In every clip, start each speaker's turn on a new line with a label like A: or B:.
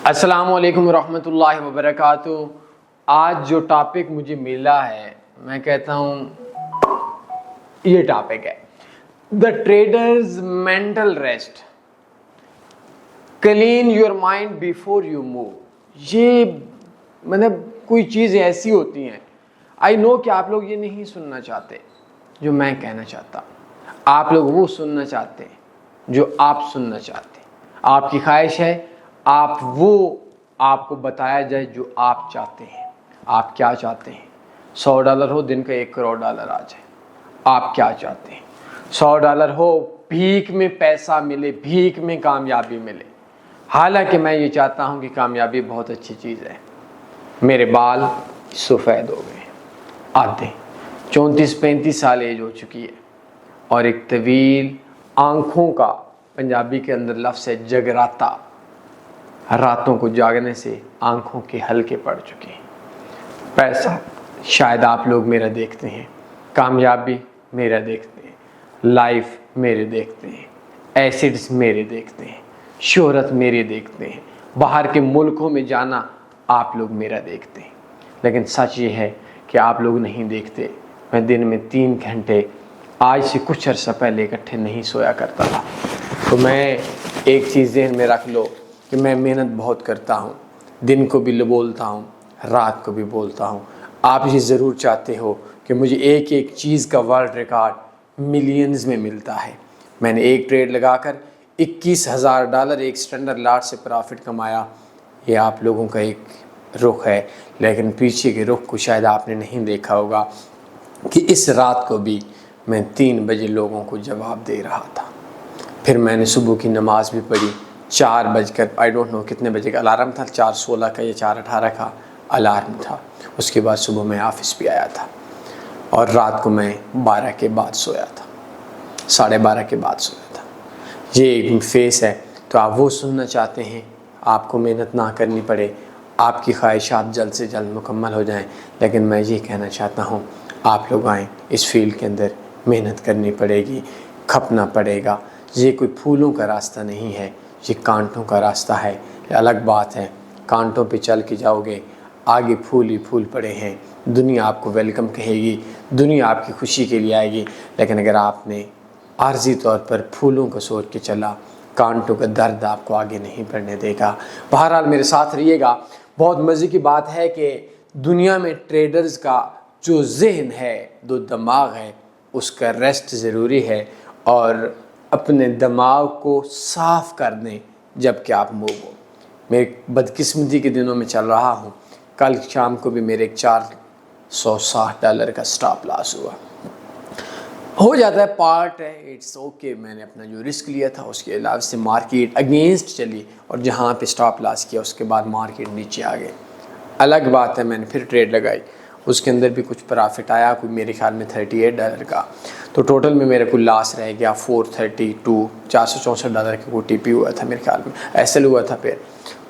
A: السلام علیکم ورحمۃ اللہ وبرکاتہ۔ آج جو ٹاپک مجھے ملا ہے میں کہتا ہوں یہ ٹاپک ہے the traders mental rest, clean your mind before you move. یہ مطلب کوئی چیزیں ایسی ہوتی ہیں، آئی نو کہ آپ لوگ یہ نہیں سننا چاہتے جو میں کہنا چاہتا ہوں، آپ لوگ وہ سننا چاہتے ہیں جو آپ سننا چاہتے ہیں۔ آپ کی خواہش ہے آپ کو بتایا جائے جو آپ چاہتے ہیں۔ آپ کیا چاہتے ہیں؟ $100 ہو، دن کا $1 کروڑ آ جائے، آپ کیا چاہتے ہیں؟ $100 ہو، بھیک میں پیسہ ملے، بھیک میں کامیابی ملے۔ حالانکہ میں یہ چاہتا ہوں کہ کامیابی بہت اچھی چیز ہے۔ میرے بال سفید ہو گئے، آدھے 34-35 سال ایج ہو چکی ہے، اور ایک طویل آنکھوں کا، پنجابی کے اندر لفظ ہے جگراتا، راتوں کو جاگنے سے آنکھوں کے حلقے پڑ چکے ہیں۔ پیسہ شاید آپ لوگ میرا دیکھتے ہیں، کامیابی میرا دیکھتے ہیں، لائف میرے دیکھتے ہیں، ایسڈز میرے دیکھتے ہیں، شہرت میرے دیکھتے ہیں، باہر کے ملکوں میں جانا آپ لوگ میرا دیکھتے ہیں۔ لیکن سچ یہ ہے کہ آپ لوگ نہیں دیکھتے۔ میں دن میں 3 گھنٹے آج سے کچھ عرصہ پہلے اکٹھے نہیں سویا کرتا تھا۔ تو میں ایک چیز ذہن میں رکھ لو کہ میں محنت بہت کرتا ہوں، دن کو بھی بولتا ہوں، رات کو بھی بولتا ہوں۔ آپ یہ ضرور چاہتے ہو کہ مجھے ایک ایک چیز کا ورلڈ ریکارڈ ملینز میں ملتا ہے۔ میں نے ایک ٹریڈ لگا کر $21,000 ایک اسٹینڈرڈ لاٹ سے پرافٹ کمایا۔ یہ آپ لوگوں کا ایک رخ ہے، لیکن پیچھے کے رخ کو شاید آپ نے نہیں دیکھا ہوگا کہ اس رات کو بھی میں 3 بجے لوگوں کو جواب دے رہا تھا۔ پھر میں نے صبح کی نماز بھی پڑھی، 4 بج کر آئی ڈونٹ نو کتنے بجے کا الارم تھا، 4:16 کا یا 4:18 کا الارم تھا۔ اس کے بعد صبح میں آفس بھی آیا تھا، اور رات کو میں 12 کے بعد سویا تھا، 12:30 کے بعد سویا تھا۔ یہ ایک فیس ہے۔ تو آپ وہ سننا چاہتے ہیں آپ کو محنت نہ کرنی پڑے، آپ کی خواہشات جلد سے جلد مکمل ہو جائیں، لیکن میں یہ کہنا چاہتا ہوں آپ لوگ آئیں، اس فیلڈ کے اندر محنت کرنی پڑے گی، کھپنا پڑے گا۔ یہ کوئی پھولوں کا راستہ نہیں ہے، یہ کانٹوں کا راستہ ہے۔ یہ الگ بات ہے، کانٹوں پہ چل کے جاؤ گے، آگے پھول ہی پھول پڑے ہیں، دنیا آپ کو ویلکم کہے گی، دنیا آپ کی خوشی کے لیے آئے گی۔ لیکن اگر آپ نے عارضی طور پر پھولوں کو سوچ کے چلا، کانٹوں کا درد آپ کو آگے نہیں بڑھنے دے گا۔ بہرحال میرے ساتھ رہیے گا۔ بہت مزے کی بات ہے کہ دنیا میں ٹریڈرز کا جو ذہن ہے، جو دماغ ہے، اس کا ریسٹ ضروری ہے، اور اپنے دماغ کو صاف کر دیں جب کہ آپ موو ہو۔ میں بدقسمتی کے دنوں میں چل رہا ہوں، کل شام کو بھی میرے $460 کا سٹاپ لاس ہو جاتا ہے، پارٹ ہے، اٹس اوکے۔ میں نے اپنا جو رسک لیا تھا اس کے علاوہ سے مارکیٹ اگینسٹ چلی، اور جہاں پہ سٹاپ لاس کیا اس کے بعد مارکیٹ نیچے آ گئے۔ الگ بات ہے، میں نے پھر ٹریڈ لگائی، اس کے اندر بھی کچھ پرافٹ آیا، کوئی میرے خیال میں $38 کا۔ تو ٹوٹل میں میرے کو لاس رہ گیا $464 کا کوئی TP ہوا تھا میرے خیال میں، ایسل ہوا تھا۔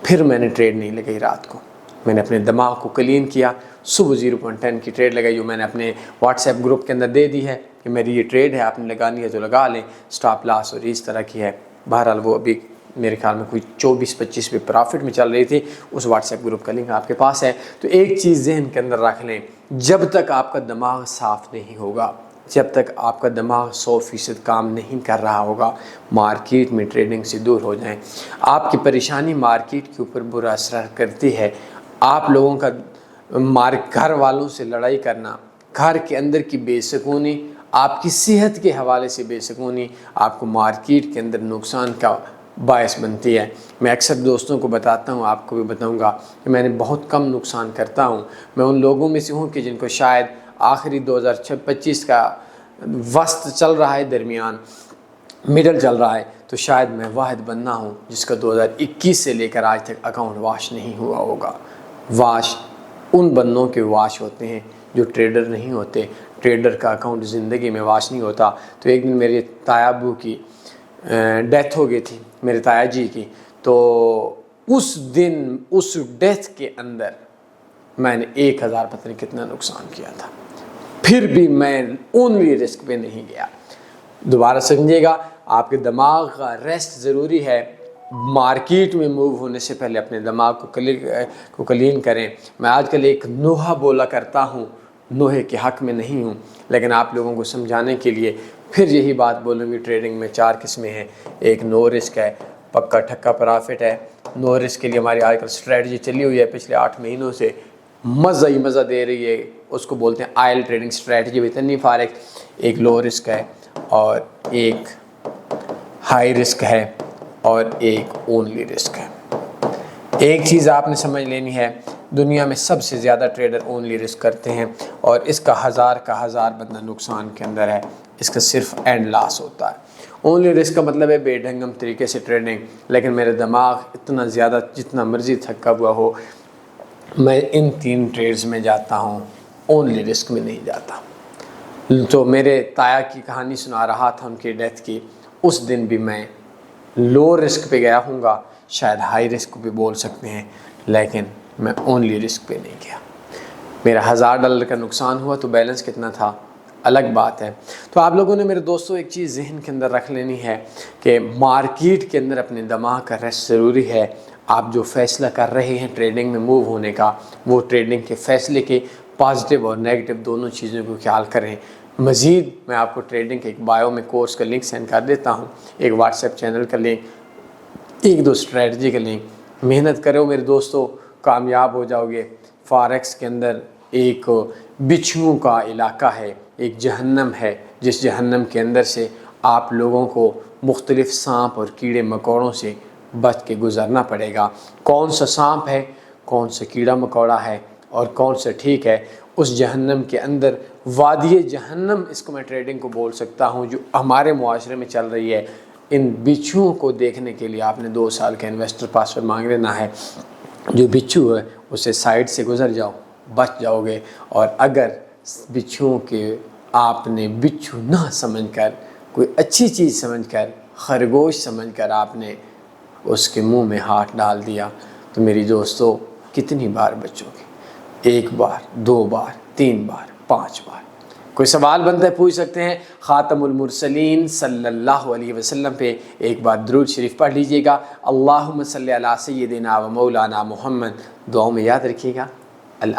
A: پھر میں نے ٹریڈ نہیں لگائی رات کو، میں نے اپنے دماغ کو کلین کیا۔ صبح 0.10 کی ٹریڈ لگائی، جو میں نے اپنے واٹس ایپ گروپ کے اندر دے دی ہے کہ میری یہ ٹریڈ ہے، آپ نے لگانی ہے تو لگا لیں، سٹاپ لاس اور اس طرح کی ہے۔ بہرحال وہ ابھی میرے خیال میں کوئی 24-25 پہ پرافٹ میں چل رہی تھی، اس واٹس ایپ گروپ کا لنک آپ کے پاس ہے۔ تو ایک چیز ذہن کے اندر رکھ لیں، جب تک آپ کا دماغ صاف نہیں ہوگا، جب تک آپ کا دماغ 100% کام نہیں کر رہا ہوگا، مارکیٹ میں ٹریڈنگ سے دور ہو جائیں۔ آپ کی پریشانی مارکیٹ کے اوپر برا اثر کرتی ہے۔ آپ لوگوں کا گھر والوں سے لڑائی کرنا، گھر کے اندر کی بے سکونی، آپ کی صحت کے حوالے سے بے سکونی آپ کو مارکیٹ کے اندر نقصان کا باعث بنتی ہے۔ میں اکثر دوستوں کو بتاتا ہوں، آپ کو بھی بتاؤں گا کہ میں نے بہت کم نقصان کرتا ہوں۔ میں ان لوگوں میں سے ہوں کہ جن کو شاید آخری 2025 کا وسط چل رہا ہے، درمیان مڈل چل رہا ہے، تو شاید میں واحد بندہ ہوں جس کا 2021 سے لے کر آج تک اکاؤنٹ واش نہیں ہوا ہوگا۔ واش ان بندوں کے واش ہوتے ہیں جو ٹریڈر نہیں ہوتے۔ ٹریڈر کا اکاؤنٹ زندگی میں واش نہیں ہوتا۔ تو ایک دن میرے تایا ابو کی ڈیتھ ہو گئی تھی، میرے تایا جی کی، تو اس دن اس ڈیتھ کے اندر میں نے 1000 پتہ نہیں کتنا نقصان کیا تھا، پھر بھی میں اونلی رسک پہ نہیں گیا۔ دوبارہ سمجھیے گا، آپ کے دماغ کا ریسٹ ضروری ہے، مارکیٹ میں موو ہونے سے پہلے اپنے دماغ کو کلین کریں۔ میں آج کل ایک نوحہ بولا کرتا ہوں، نوحے کے حق میں نہیں ہوں، لیکن آپ لوگوں کو سمجھانے کے لیے پھر یہی بات بولوں گی۔ ٹریڈنگ میں 4 قسمیں ہیں۔ ایک نو رسک ہے، پکا ٹھکا پرافٹ ہے۔ نو رسک کے لیے ہماری آج کل اسٹریٹجی چلی ہوئی ہے پچھلے 8 مہینوں سے، مزہ ہی مزہ دے رہی ہے، اس کو بولتے ہیں آئل ٹریڈنگ اسٹریٹجی وتنی فارکس۔ ایک لو رسک ہے اور ایک ہائی رسک ہے اور ایک اونلی رسک ہے۔ ایک چیز آپ نے سمجھ لینی ہے، دنیا میں سب سے زیادہ ٹریڈر اونلی رسک کرتے ہیں، اور اس کا ہزار بندہ نقصان کے اندر ہے، اس کا صرف اینڈ لاس ہوتا ہے۔ اونلی رسک کا مطلب ہے بے ڈھنگم طریقے سے ٹریڈنگ، لیکن میرے دماغ اتنا زیادہ جتنا مرضی تھکا ہوا ہو، میں ان 3 ٹریڈز میں جاتا ہوں، اونلی رسک میں نہیں جاتا۔ تو میرے تایا کی کہانی سنا رہا تھا ان کی ڈیتھ کی، اس دن بھی میں لو رسک پہ گیا ہوں گا، شاید ہائی رسک پہ بول سکتے ہیں، لیکن میں اونلی رسک پہ نہیں گیا۔ میرا $1000 کا نقصان ہوا تو بیلنس کتنا تھا الگ بات ہے۔ تو آپ لوگوں نے میرے دوستوں ایک چیز ذہن کے اندر رکھ لینی ہے کہ مارکیٹ کے اندر اپنے دماغ کا ریسٹ ضروری ہے۔ آپ جو فیصلہ کر رہے ہیں ٹریڈنگ میں موو ہونے کا، وہ ٹریڈنگ کے فیصلے کے پازیٹیو اور نیگیٹو دونوں چیزوں کو خیال کریں۔ مزید میں آپ کو ٹریڈنگ کے ایک بایو میں کورس کا لنک سینڈ کر دیتا ہوں، ایک واٹس ایپ چینل کا لنک، 1-2 اسٹریٹجی کا لنک۔ محنت کرو میرے دوستو، کامیاب ہو جاؤ گے۔ فارکس کے اندر ایک بچھوؤں کا علاقہ ہے، ایک جہنم ہے، جس جہنم کے اندر سے آپ لوگوں کو مختلف سانپ اور کیڑے مکوڑوں سے بچ کے گزرنا پڑے گا۔ کون سا سانپ ہے، کون سا کیڑا مکوڑا ہے اور کون سا ٹھیک ہے، اس جہنم کے اندر وادی جہنم، اس کو میں ٹریڈنگ کو بول سکتا ہوں، جو ہمارے معاشرے میں چل رہی ہے۔ ان بچھوؤں کو دیکھنے کے لیے آپ نے 2 سال کا انویسٹر پاسورڈ مانگ لینا ہے۔ جو بچھو ہے اسے سائڈ سے گزر جاؤ، بچ جاؤ گے۔ اور اگر بچھوؤں کے آپ نے بچھو نہ سمجھ کر، کوئی اچھی چیز سمجھ کر، خرگوش سمجھ کر آپ نے اس کے منہ میں ہاتھ ڈال دیا، تو میری دوستو کتنی بار بچو گے؟ 1 بار، 2 بار، 3 بار، 5 بار؟ کوئی سوال بنتا ہے پوچھ سکتے ہیں۔ خاتم المرسلین صلی اللہ علیہ وسلم پہ ایک بار درود شریف پڑھ لیجئے گا، اللہم صلی علی سیدنا و مولانا محمد، دعاؤں میں یاد رکھیے گا۔ اللہ